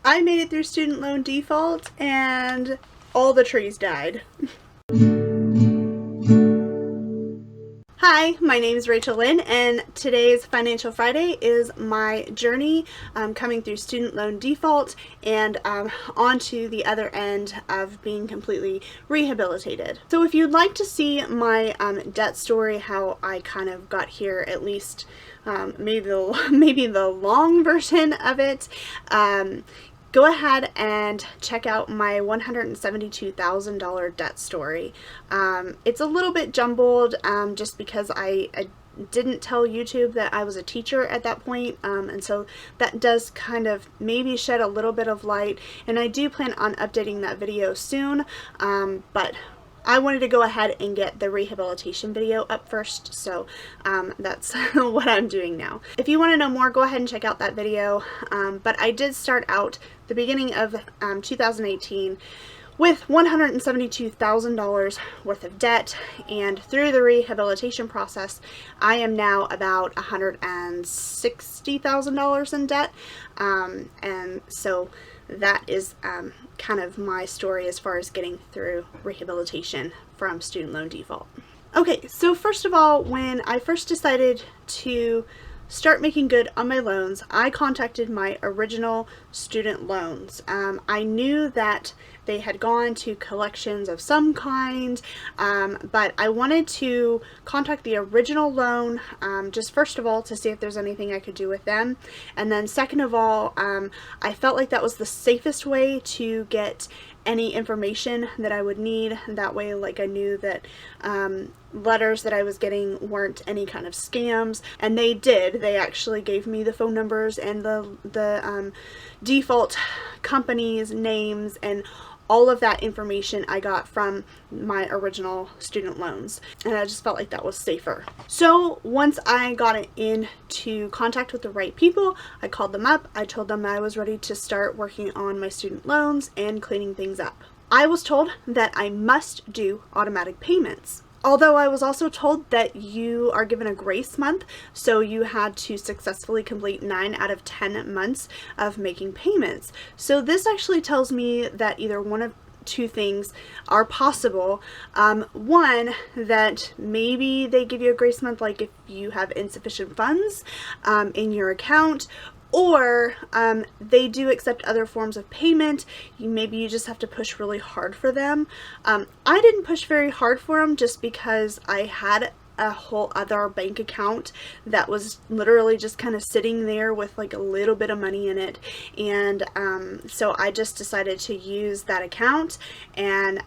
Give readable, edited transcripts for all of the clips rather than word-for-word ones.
I made it through student loan default and all the trees died. Hi, my name is RachaelLyn, and today's Financial Friday is my journey coming through student loan default and onto the other end of being completely rehabilitated. So if you'd like to see my debt story, how I kind of got here, at least maybe the long version of it, go ahead and check out my $172,000 debt story. It's a little bit jumbled just because I didn't tell YouTube that I was a teacher at that point, and so that does kind of maybe shed a little bit of light, and I do plan on updating that video soon, but I wanted to go ahead and get the rehabilitation video up first, so that's what I'm doing now. If you want to know more, go ahead and check out that video, but I did start out the beginning of 2018 with $172,000 worth of debt, and through the rehabilitation process, I am now about $160,000 in debt, and so that is kind of my story as far as getting through rehabilitation from student loan default. Okay, so first of all, when I first decided to start making good on my loans, I contacted my original student loans. I knew that they had gone to collections of some kind, but I wanted to contact the original loan, just first of all to see if there's anything I could do with them, and then second of all, I felt like that was the safest way to get any information that I would need. That way, like, I knew that letters that I was getting weren't any kind of scams, and they actually gave me the phone numbers and the default companies' names, and all of that information I got from my original student loans, and I just felt like that was safer. So once I got into contact with the right people, I called them up. I told them I was ready to start working on my student loans and cleaning things up. I was told that I must do automatic payments. Although I was also told that you are given a grace month, so you had to successfully complete 9 out of 10 months of making payments. So this actually tells me that either one of two things are possible. One, that maybe they give you a grace month like if you have insufficient funds in your account, or they do accept other forms of payment. Maybe you just have to push really hard for them. I didn't push very hard for them just because I had a whole other bank account that was literally just kind of sitting there with like a little bit of money in it, and so I just decided to use that account and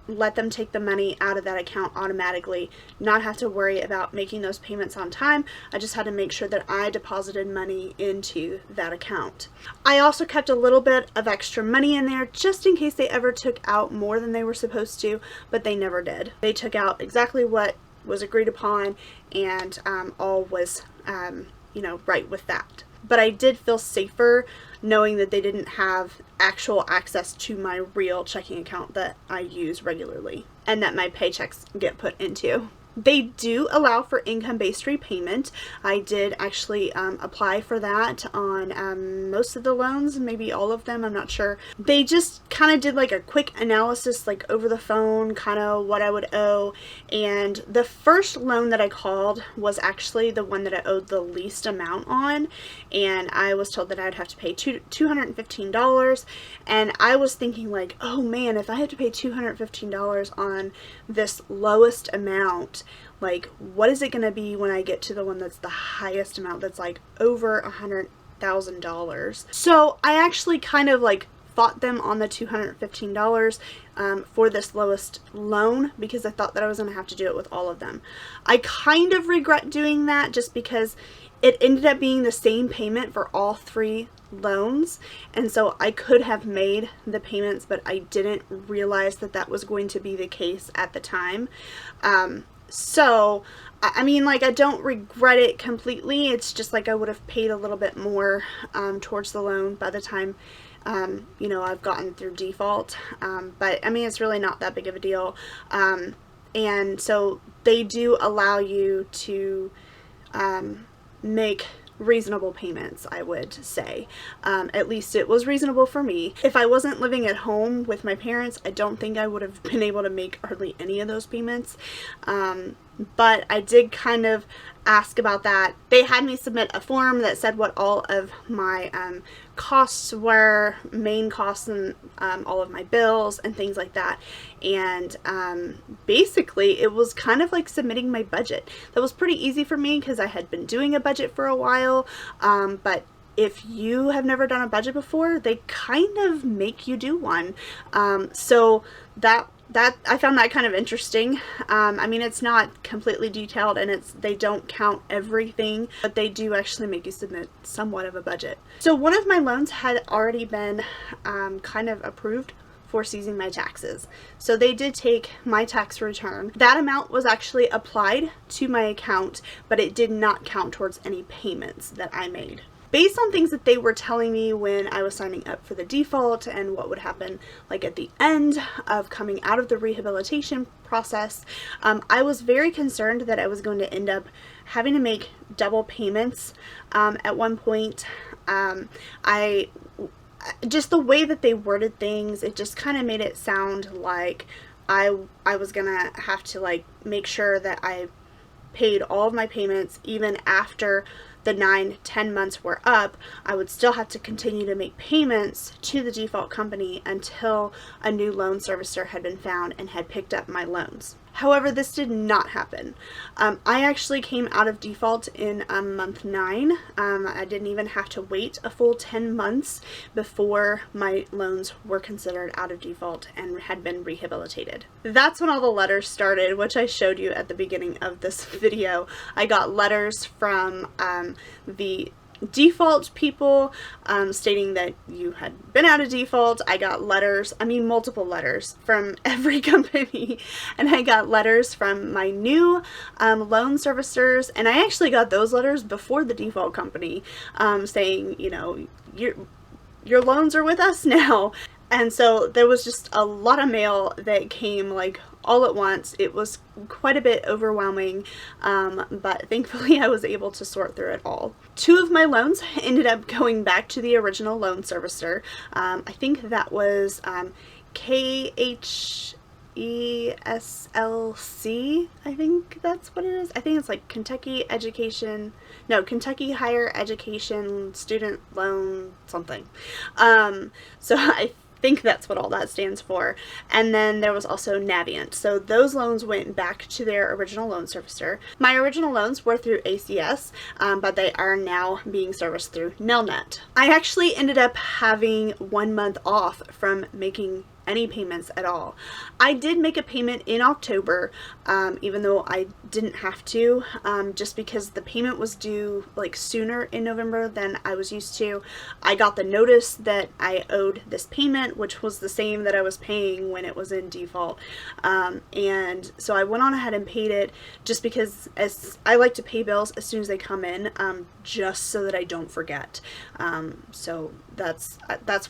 let them take the money out of that account automatically, not have to worry about making those payments on time. I just had to make sure that I deposited money into that account. I also kept a little bit of extra money in there just in case they ever took out more than they were supposed to, but they never did. They took out exactly what was agreed upon, and all was right with that. But I did feel safer knowing that they didn't have actual access to my real checking account that I use regularly and that my paychecks get put into. They do allow for income-based repayment. I did actually apply for that on most of the loans, maybe all of them, I'm not sure. They just kind of did like a quick analysis, like over the phone, kind of what I would owe. And the first loan that I called was actually the one that I owed the least amount on. And I was told that I'd have to pay $215. And I was thinking like, oh man, if I had to pay $215 on this lowest amount, like, what is it going to be when I get to the one that's the highest amount, that's like over $100,000? So I actually kind of like fought them on the $215 for this lowest loan because I thought that I was going to have to do it with all of them. I kind of regret doing that just because it ended up being the same payment for all 3 loans, and so I could have made the payments, but I didn't realize that that was going to be the case at the time. So I mean, like, I don't regret it completely. It's just like I would have paid a little bit more towards the loan by the time I've gotten through default, but I mean, it's really not that big of a deal. And so they do allow you to make reasonable payments, I would say. At least it was reasonable for me. If I wasn't living at home with my parents, I don't think I would have been able to make hardly any of those payments. But I did kind of ask about that. They had me submit a form that said what all of my costs were, main costs, and all of my bills and things like that. And basically it was kind of like submitting my budget. That was pretty easy for me because I had been doing a budget for a while, but if you have never done a budget before, they kind of make you do one. So that I found that kind of interesting. I mean, it's not completely detailed, and they don't count everything, but they do actually make you submit somewhat of a budget. So one of my loans had already been kind of approved for seizing my taxes. So they did take my tax return. That amount was actually applied to my account, but it did not count towards any payments that I made. Based on things that they were telling me when I was signing up for the default and what would happen like at the end of coming out of the rehabilitation process, I was very concerned that I was going to end up having to make double payments at one point. Just the way that they worded things, it just kind of made it sound like I was gonna have to like make sure that I paid all of my payments even after the 9-10 months were up. I would still have to continue to make payments to the default company until a new loan servicer had been found and had picked up my loans. However, this did not happen. I actually came out of default in month 9. I didn't even have to wait a full 10 months before my loans were considered out of default and had been rehabilitated. That's when all the letters started, which I showed you at the beginning of this video. I got letters from the default people stating that you had been out of default. I got letters, I mean multiple letters from every company, and I got letters from my new loan servicers, and I actually got those letters before the default company saying, you know, your loans are with us now. And so there was just a lot of mail that came like all at once. It was quite a bit overwhelming, but thankfully I was able to sort through it all. 2 of my loans ended up going back to the original loan servicer. I think that was KHESLC, I think that's what it is. I think it's like Kentucky Higher Education Student Loan something. So I think that's what all that stands for. And then there was also Navient. So those loans went back to their original loan servicer. My original loans were through ACS, but they are now being serviced through Nelnet. I actually ended up having 1 month off from making any payments at all. I did make a payment in October, even though I didn't have to, just because the payment was due like sooner in November than I was used to. I got the notice that I owed this payment, which was the same that I was paying when it was in default, and so I went on ahead and paid it just because as I like to pay bills as soon as they come in, just so that I don't forget. So that's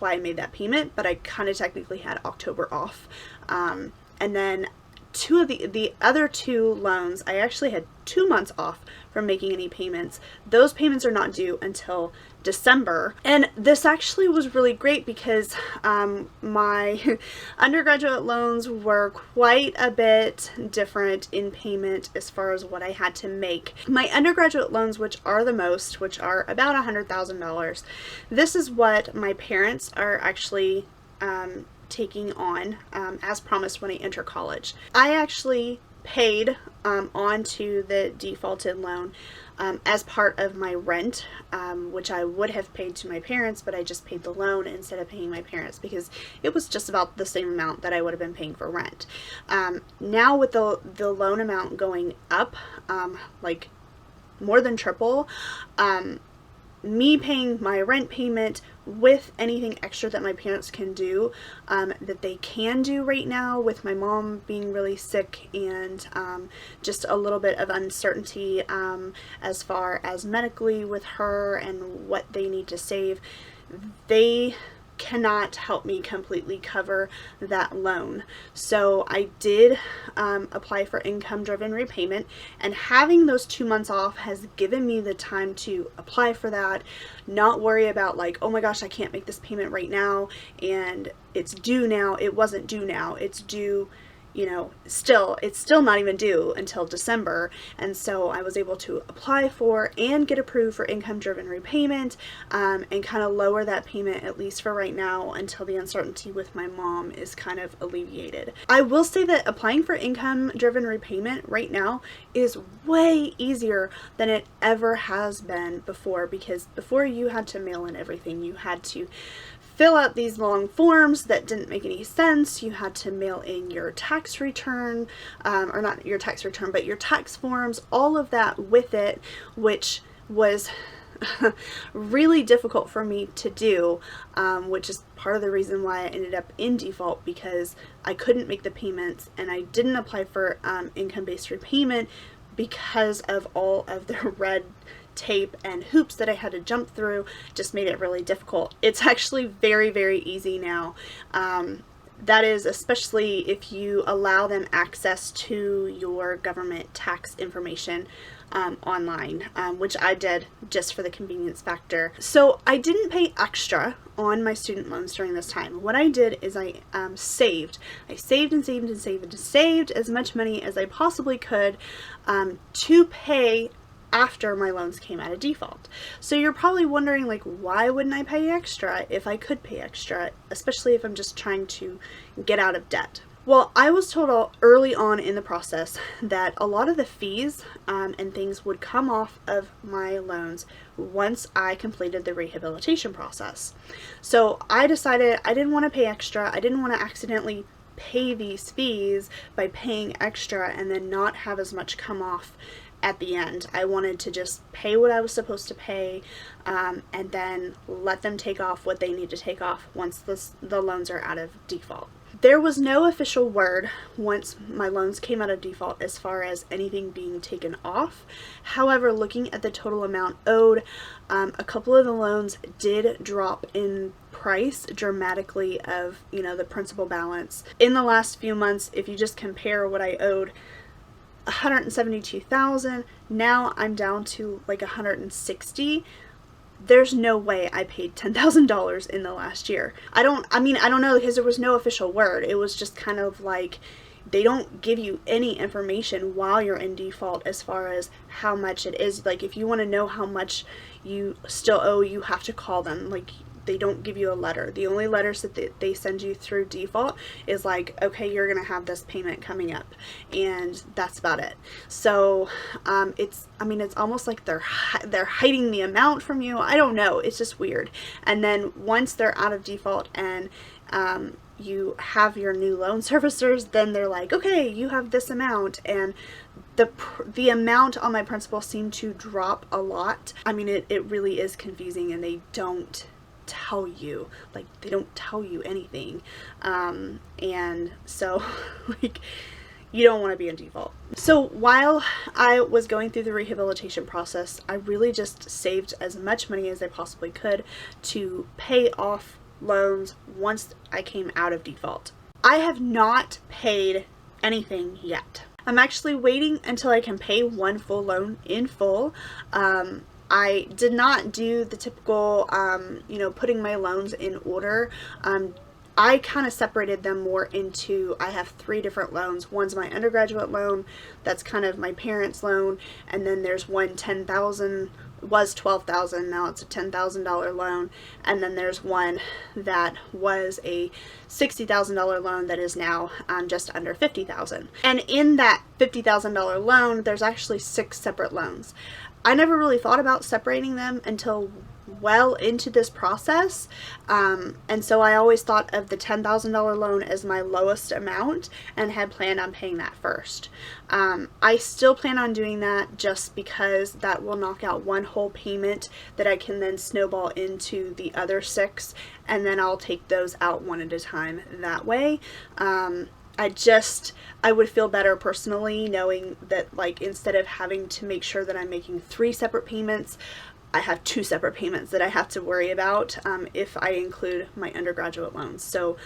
why I made that payment, but I kind of technically had October off. And then the other 2 loans, I actually had 2 months off from making any payments. Those payments are not due until December. And this actually was really great because my undergraduate loans were quite a bit different in payment as far as what I had to make. My undergraduate loans, which are the most, which are about $100,000, this is what my parents are actually taking on as promised when I enter college. I actually paid onto the defaulted loan as part of my rent, which I would have paid to my parents, but I just paid the loan instead of paying my parents because it was just about the same amount that I would have been paying for rent. Now with the loan amount going up, like more than triple, me paying my rent payment with anything extra that my parents can do, that they can do right now with my mom being really sick and just a little bit of uncertainty as far as medically with her and what they need to save. They cannot help me completely cover that loan. So I did apply for income-driven repayment, and having those 2 months off has given me the time to apply for that, not worry about like, oh my gosh, I can't make this payment right now and it's due now. It wasn't due now, it's due, you know, it's still not even due until December. And so I was able to apply for and get approved for income-driven repayment, and kind of lower that payment, at least for right now, until the uncertainty with my mom is kind of alleviated. I will say that applying for income-driven repayment right now is way easier than it ever has been before, because before you had to mail in everything. You had to fill out these long forms that didn't make any sense. You had to mail in your tax return, or not your tax return, but your tax forms, all of that with it, which was really difficult for me to do, which is part of the reason why I ended up in default, because I couldn't make the payments, and I didn't apply for income-based repayment because of all of the red tape and hoops that I had to jump through. Just made it really difficult. It's actually very, very easy now. That is especially if you allow them access to your government tax information online, which I did just for the convenience factor. So I didn't pay extra on my student loans during this time. What I did is I saved. I saved and saved and saved and saved as much money as I possibly could to pay after my loans came out of default. So you're probably wondering, like, why wouldn't I pay extra if I could pay extra, especially if I'm just trying to get out of debt? Well, I was told early on in the process that a lot of the fees and things would come off of my loans once I completed the rehabilitation process. So I decided I didn't want to pay extra. I didn't want to accidentally pay these fees by paying extra and then not have as much come off at the end. I wanted to just pay what I was supposed to pay, and then let them take off what they need to take off once the loans are out of default. There was no official word once my loans came out of default as far as anything being taken off. However, looking at the total amount owed, a couple of the loans did drop in price dramatically of, you know, the principal balance. In the last few months, if you just compare what I owed, $172,000, now I'm down to like $160,000. There's no way I paid $10,000 in the last year. I don't know, because there was no official word. It was just kind of like, they don't give you any information while you're in default as far as how much it is. Like, if you want to know how much you still owe, you have to call them. Like, they don't give you a letter. The only letters that they send you through default is like, okay, you're gonna have this payment coming up, and that's about it. So it's almost like they're hiding the amount from you. I don't know, it's just weird. And then once they're out of default and you have your new loan servicers, then they're like, okay, you have this amount, and the amount on my principal seemed to drop a lot. I mean, it really is confusing, and they don't tell you, like, they don't tell you anything, and so like, you don't want to be in default. So while I was going through the rehabilitation process, I really just saved as much money as I possibly could to pay off loans once I came out of default. I have not paid anything yet. I'm actually waiting until I can pay one full loan in full. I did not do the typical, putting my loans in order. I kind of separated them more into, I have 3 different loans. One's my undergraduate loan, that's kind of my parents' loan, and then there's one $10,000, was $12,000, now it's a $10,000 loan, and then there's one that was a $60,000 loan that is now just under $50,000. And in that $50,000 loan, there's actually 6 separate loans. I never really thought about separating them until well into this process, and so I always thought of the $10,000 loan as my lowest amount and had planned on paying that first. I still plan on doing that just because that will knock out one whole payment that I can then snowball into the other 6, and then I'll take those out one at a time that way. I would feel better personally knowing that, like, instead of having to make sure that I'm making 3 separate payments, I have 2 separate payments that I have to worry about if I include my undergraduate loans. So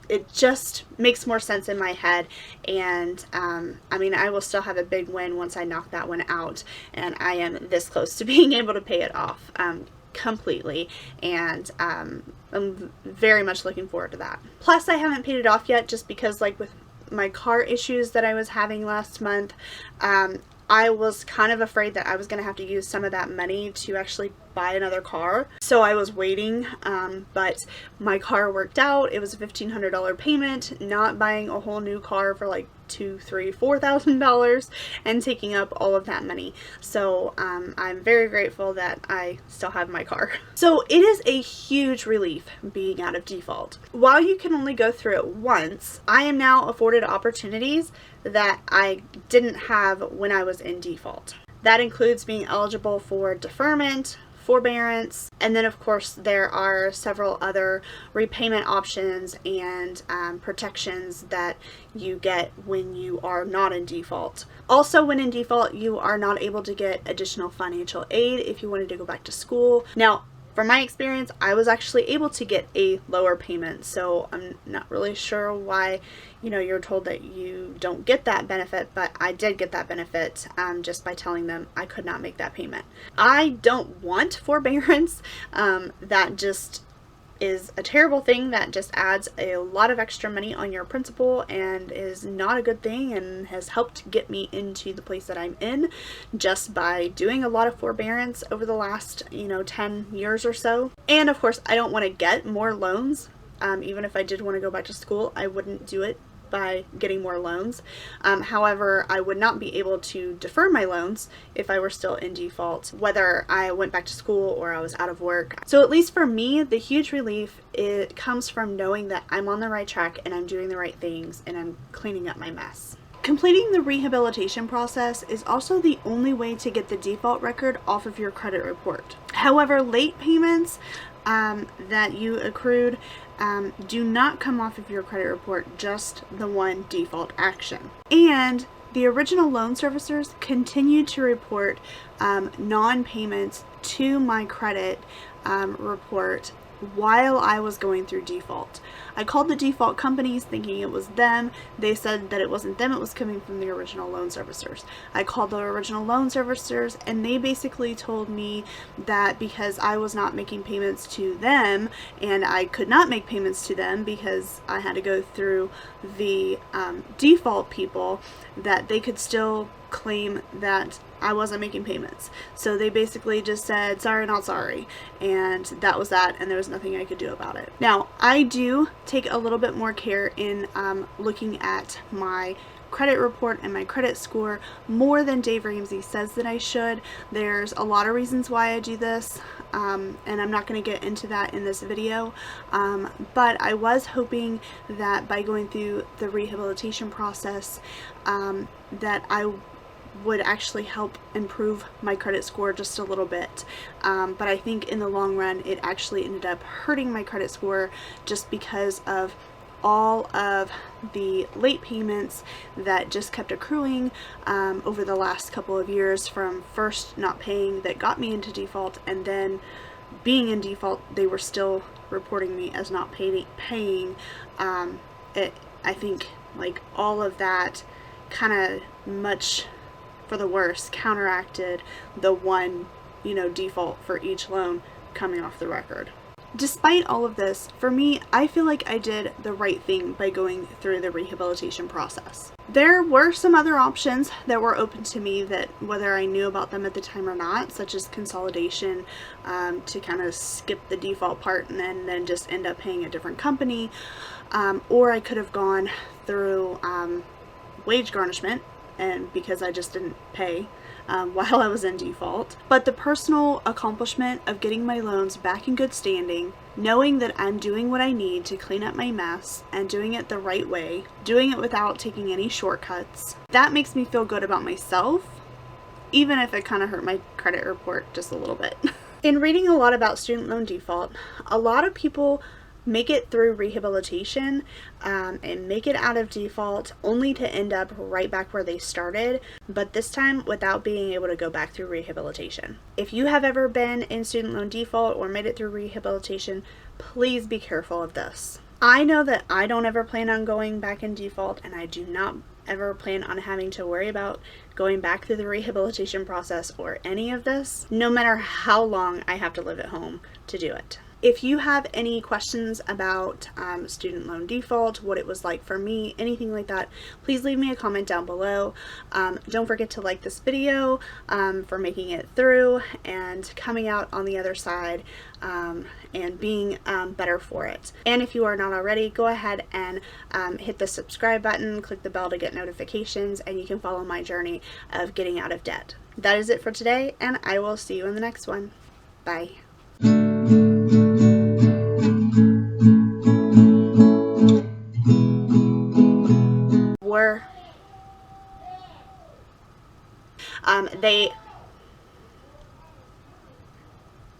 it just makes more sense in my head, and I mean, I will still have a big win once I knock that one out, and I am this close to being able to pay it off completely, and I'm very much looking forward to that. Plus, I haven't paid it off yet just because, like with my car issues that I was having last month, I was kind of afraid that I was going to have to use some of that money to actually buy another car. So I was waiting, but my car worked out. It was a $1,500 payment, not buying a whole new car for like $2,000, $3,000, $4,000 and taking up all of that money. So I'm very grateful that I still have my car. So it is a huge relief being out of default. While you can only go through it once, I am now afforded opportunities that I didn't have when I was in default. That includes being eligible for deferment, forbearance, and then of course there are several other repayment options and protections that you get when you are not in default. Also, when in default, you are not able to get additional financial aid if you wanted to go back to school. Now, from my experience, I was actually able to get a lower payment, so I'm not really sure why, you know, you're told that you don't get that benefit, but I did get that benefit just by telling them I could not make that payment. I don't want forbearance. That just is a terrible thing. That just adds a lot of extra money on your principal and is not a good thing, and has helped get me into the place that I'm in just by doing a lot of forbearance over the last 10 years or so. And of course, I don't want to get more loans. Even if I did want to go back to school, I wouldn't do it by getting more loans. However, I would not be able to defer my loans if I were still in default, whether I went back to school or I was out of work. So at least for me, the huge relief, it comes from knowing that I'm on the right track and I'm doing the right things and I'm cleaning up my mess. Completing the rehabilitation process is also the only way to get the default record off of your credit report. However, late payments that you accrued do not come off of your credit report, just the one default action. And the original loan servicers continue to report non-payments to my credit report while I was going through default. I called the default companies thinking it was them. They said that it wasn't them, it was coming from the original loan servicers. I called the original loan servicers and they basically told me that because I was not making payments to them and I could not make payments to them because I had to go through the default people, that they could still claim that I wasn't making payments. So they basically just said, sorry, not sorry. And that was that, and there was nothing I could do about it. Now, I do take a little bit more care in looking at my credit report and my credit score more than Dave Ramsey says that I should. There's a lot of reasons why I do this, and I'm not going to get into that in this video, but I was hoping that by going through the rehabilitation process that I would actually help improve my credit score just a little bit, but I think in the long run it actually ended up hurting my credit score just because of all of the late payments that just kept accruing over the last couple of years, from first not paying that got me into default, and then being in default they were still reporting me as not paying. I think like all of that kind of much for the worse counteracted the one default for each loan coming off the record. Despite all of this, for me, I feel like I did the right thing by going through the rehabilitation process. There were some other options that were open to me that, whether I knew about them at the time or not, such as consolidation, to kind of skip the default part and then just end up paying a different company, or I could have gone through wage garnishment, and because I just didn't pay while I was in default. But the personal accomplishment of getting my loans back in good standing, knowing that I'm doing what I need to clean up my mess and doing it the right way, doing it without taking any shortcuts, that makes me feel good about myself, even if it kind of hurt my credit report just a little bit. In reading a lot about student loan default, a lot of people make it through rehabilitation and make it out of default, only to end up right back where they started, but this time without being able to go back through rehabilitation. If you have ever been in student loan default or made it through rehabilitation, please be careful of this. I know that I don't ever plan on going back in default, and I do not ever plan on having to worry about going back through the rehabilitation process or any of this, no matter how long I have to live at home to do it. If you have any questions about student loan default, what it was like for me, anything like that, please leave me a comment down below. Don't forget to like this video for making it through and coming out on the other side and being better for it. And if you are not already, go ahead and hit the subscribe button, click the bell to get notifications, and you can follow my journey of getting out of debt. That is it for today, and I will see you in the next one. Bye. They